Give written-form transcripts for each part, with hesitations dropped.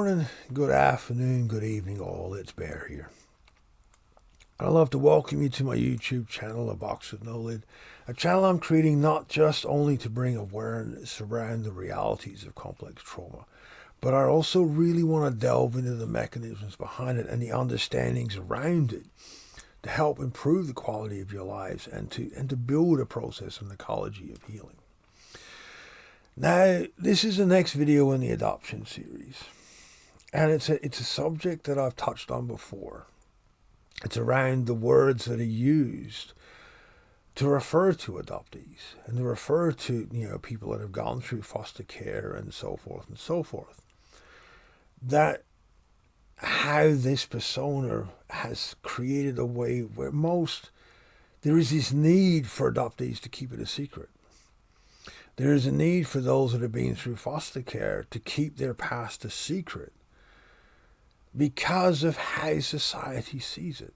morning, good afternoon, good evening all. It's Bear here. I'd love to welcome you to my YouTube channel, aboxwithnolid, a channel I'm creating not just only to bring awareness around the realities of complex trauma, but I also really want to delve into the mechanisms behind it and the understandings around it to help improve the quality of your lives and to build a process and ecology of healing. Now, this is the next video in the adoption series, and it's a subject that I've touched on before. It's around the words that are used to refer to adoptees and to refer to people that have gone through foster care and so forth and so forth. That how this persona has created a way where there is this need for adoptees to keep it a secret. There is a need for those that have been through foster care to keep their past a secret because of how society sees it.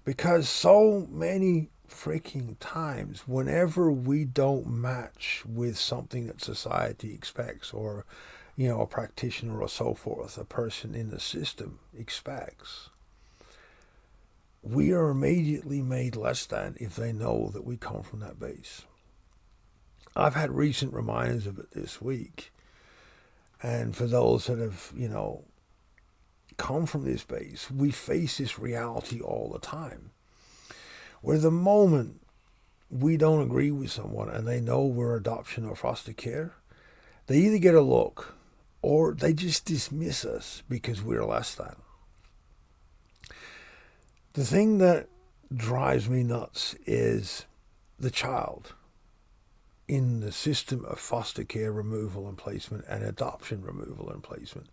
Because so many freaking times, whenever we don't match with something that society expects, or a practitioner or so forth, a person in the system expects, we are immediately made less than if they know that we come from that base. I've had recent reminders of it this week. And for those that have, come from this base, we face this reality all the time. Where the moment we don't agree with someone and they know we're adoption or foster care, they either get a look or they just dismiss us because we're less than. The thing that drives me nuts is the child in the system of foster care removal and placement and adoption removal and placement.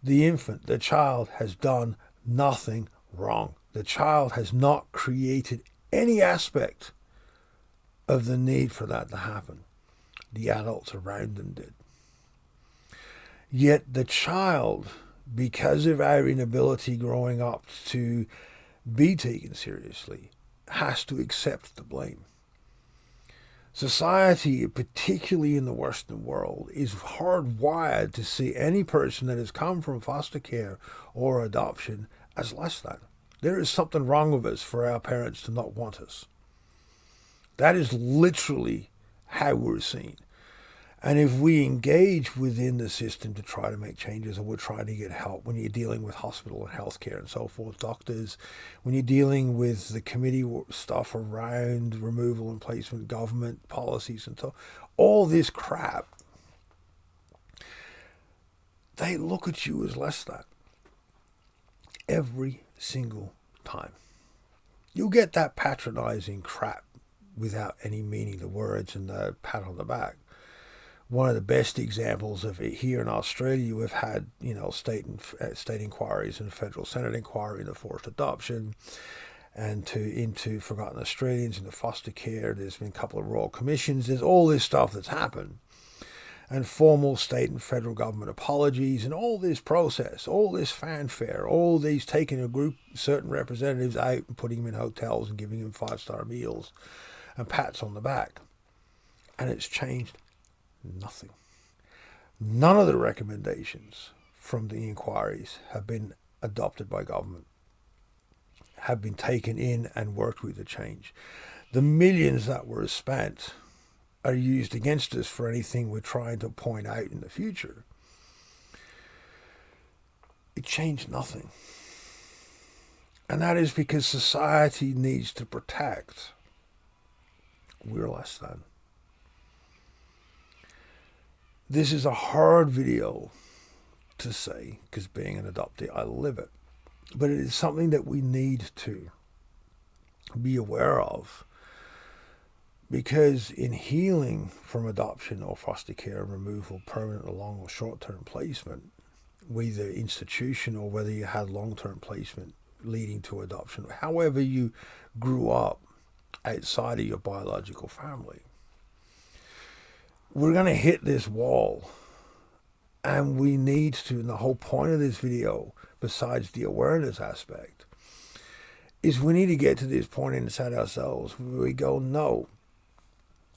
The infant, the child, has done nothing wrong. The child has not created any aspect of the need for that to happen. The adults around them did. Yet the child, because of our inability growing up to be taken seriously, has to accept the blame. Society, particularly in the Western world, is hardwired to see any person that has come from foster care or adoption as less than. There is something wrong with us for our parents to not want us. That is literally how we're seen. And if we engage within the system to try to make changes, or we're trying to get help when you're dealing with hospital and healthcare and so forth, doctors, when you're dealing with the committee stuff around removal and placement, government policies and so, all this crap, they look at you as less than every single time. You'll get that patronizing crap without any meaning, the words and the pat on the back. One of the best examples of it here in Australia, we've had, state inquiries and federal Senate inquiry into forced adoption and into forgotten Australians, into foster care. There's been a couple of royal commissions. There's all this stuff that's happened. And formal state and federal government apologies and all this process, all this fanfare, all these taking a group, certain representatives out and putting them in hotels and giving them 5-star meals and pats on the back. And it's changed nothing. None of the recommendations from the inquiries have been adopted by government, have been taken in and worked with to change. The millions that were spent are used against us for anything we're trying to point out in the future. It changed nothing. And that is because society needs to protect. We're less than. This is a hard video to say, because being an adoptee, I live it. But it is something that we need to be aware of. Because in healing from adoption or foster care and removal, permanent or long or short-term placement, whether institution or whether you had long-term placement leading to adoption, however you grew up outside of your biological family, we're going to hit this wall, and we need to, and the whole point of this video, besides the awareness aspect, is we need to get to this point inside ourselves where we go, no,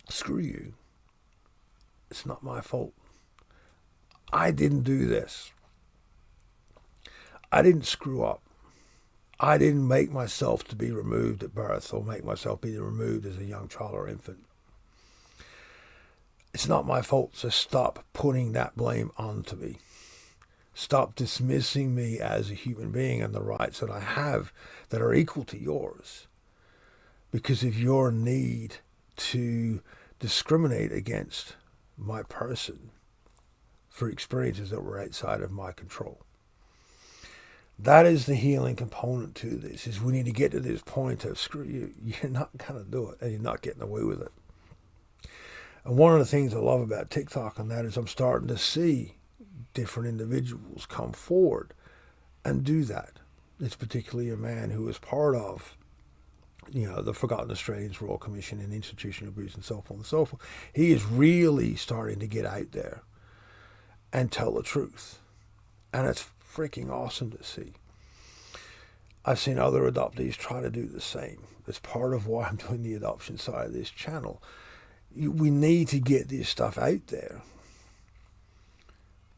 screw you. It's not my fault. I didn't do this. I didn't screw up. I didn't make myself to be removed at birth or make myself be removed as a young child or infant. It's not my fault, so stop putting that blame onto me. Stop dismissing me as a human being and the rights that I have that are equal to yours because of your need to discriminate against my person for experiences that were outside of my control. That is the healing component to this, is we need to get to this point of, screw you, you're not going to do it, and you're not getting away with it. And one of the things I love about TikTok and that is I'm starting to see different individuals come forward and do that. It's particularly a man who is part of, the Forgotten Australians Royal Commission and Institutional Abuse and so forth and so forth. He is really starting to get out there and tell the truth. And it's freaking awesome to see. I've seen other adoptees try to do the same. It's part of why I'm doing the adoption side of this channel. We need to get this stuff out there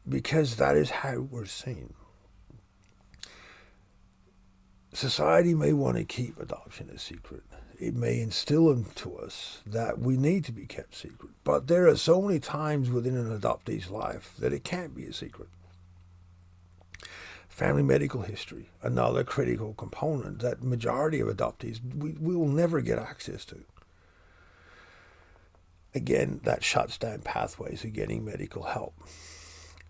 because that is how we're seen. Society may want to keep adoption a secret. It may instill into us that we need to be kept secret. But there are so many times within an adoptee's life that it can't be a secret. Family medical history, another critical component that majority of adoptees we will never get access to. Again, that shuts down pathways of getting medical help.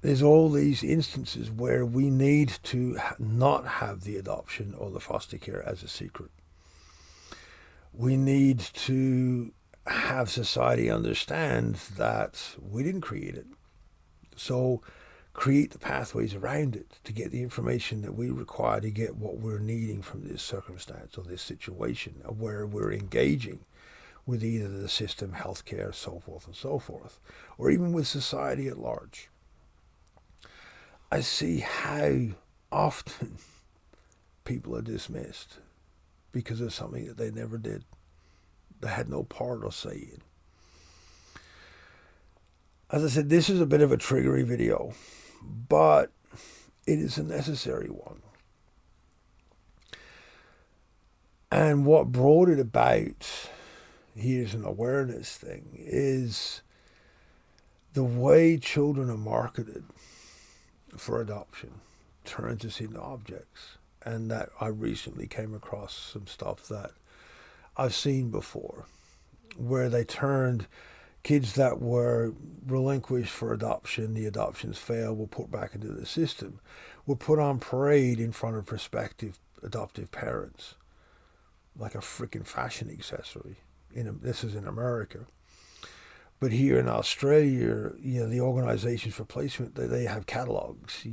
There's all these instances where we need to not have the adoption or the foster care as a secret. We need to have society understand that we didn't create it. So create the pathways around it to get the information that we require to get what we're needing from this circumstance or this situation where we're engaging with either the system, healthcare, so forth, or even with society at large. I see how often people are dismissed because of something that they never did. They had no part or say in. As I said, this is a bit of a triggery video, but it is a necessary one. And what brought it about, here's an awareness thing, is the way children are marketed for adoption turns us into objects. And that I recently came across some stuff that I've seen before, where they turned kids that were relinquished for adoption, the adoptions failed, were put back into the system, were put on parade in front of prospective adoptive parents, like a freaking fashion accessory. This is in America. But here in Australia, the organizations for placement, they have catalogs.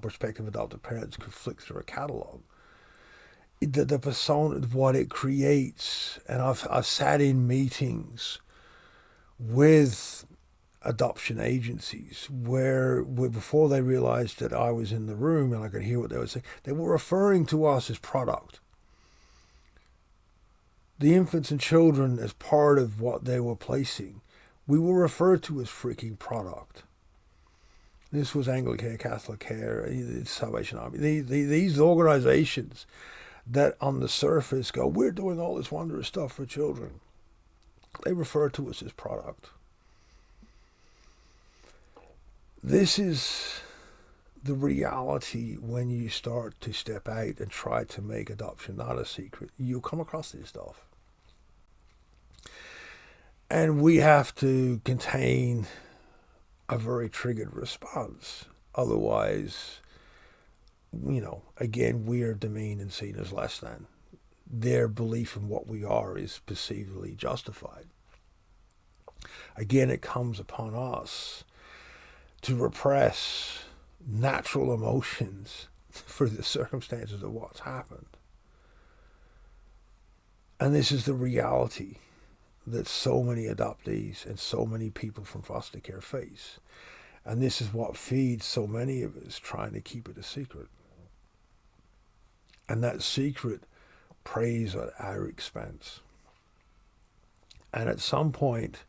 Prospective adoptive parents could flick through a catalog. The persona, what it creates, and I've sat in meetings with adoption agencies where before they realized that I was in the room and I could hear what they were saying, they were referring to us as product. The infants and children as part of what they were placing, we were referred to as freaking product. This was Anglicare, Catholic Care, Salvation Army. These organizations that on the surface go, we're doing all this wondrous stuff for children. They refer to us as product. This is the reality when you start to step out and try to make adoption not a secret. You'll come across this stuff. And we have to contain a very triggered response. Otherwise, again, we are demeaned and seen as less than. Their belief in what we are is perceivably justified. Again, it comes upon us to repress natural emotions for the circumstances of what's happened. And this is the reality that so many adoptees and so many people from foster care face. And this is what feeds so many of us trying to keep it a secret. And that secret preys at our expense. And at some point,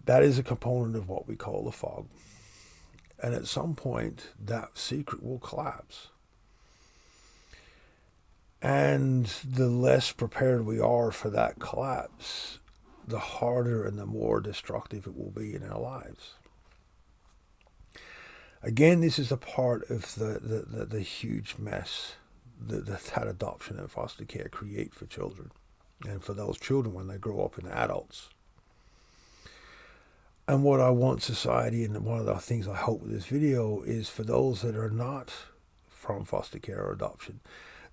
that is a component of what we call the fog. And at some point, that secret will collapse. And the less prepared we are for that collapse, the harder and the more destructive it will be in our lives. Again, this is a part of the huge mess that adoption and foster care create for children, and for those children when they grow up into adults. And what I want society, and one of the things I hope with this video, is for those that are not from foster care or adoption,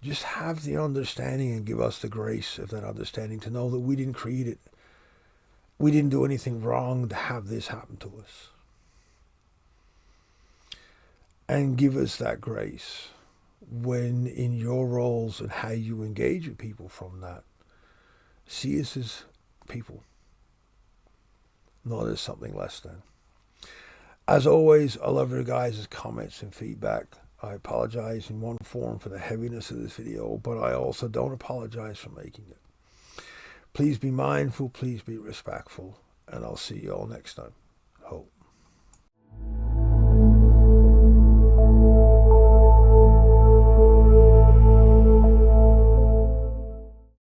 just have the understanding and give us the grace of that understanding to know that we didn't create it. We didn't do anything wrong to have this happen to us. And give us that grace when in your roles and how you engage with people from that. See us as people, not as something less than. As always, I love your guys' comments and feedback. I apologize in one form for the heaviness of this video, but I also don't apologize for making it. Please be mindful, please be respectful, and I'll see you all next time. Hope.